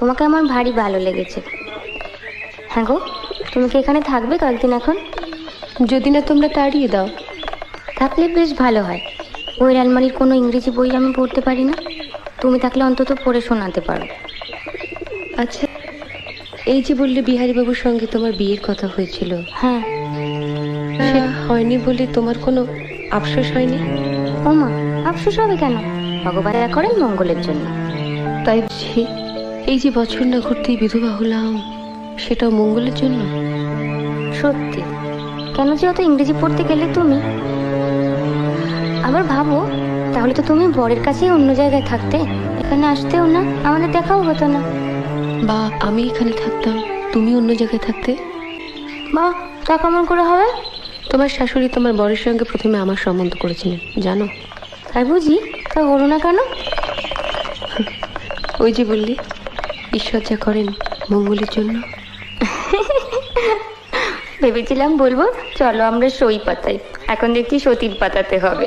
তোমাকে আমার ভারী ভালো লেগেছে। হ্যাঁ গো, তুমি কি এখানে থাকবে কয়েকদিন এখন? যদি না তোমরা তাড়িয়ে দাও। থাকলে বেশ ভালো হয়। বইয়ের আলমারির কোনো ইংরেজি বই আমি পড়তে পারি না, তুমি থাকলে অন্তত পড়ে শোনাতে পারো। আচ্ছা, এই যে বললে বিহারীবাবুর সঙ্গে তোমার বিয়ের কথা হয়েছিল, হ্যাঁ। সে হয়নি বলে তোমার কোনো আফসোস হয়নি? ও মা, আফসোস হবে কেন? ভগবান দয়া করেন মঙ্গলের জন্য। তাই বুঝি এই যে বছর না ঘুরতেই বিধবা হলাম, সেটাও মঙ্গলের জন্য? সত্যি? কেন যে অত ইংরেজি পড়তে গেলে তুমি? আবার ভাবো, তাহলে তো তুমি বরের কাছেই অন্য জায়গায় থাকতে, এখানে আসতেও না, আমাদের দেখাও হতো না। বা আমি এখানে থাকতাম, তুমি অন্য জায়গায় থাকতে। বা তা কেমন করে হবে? তোমার শাশুড়ি তোমার বরের সঙ্গে প্রথমে আমার সম্বন্ধ করেছিলেন, জানো? তাই বুঝি? তা হলো না কেন? ওই যে বললি ঈশ্বর যা করেন মঙ্গলের জন্য। ভেবেছিলাম বলবো চলো আমরা সই পাতাই, এখন দেখছি সতীর পাতাতে হবে।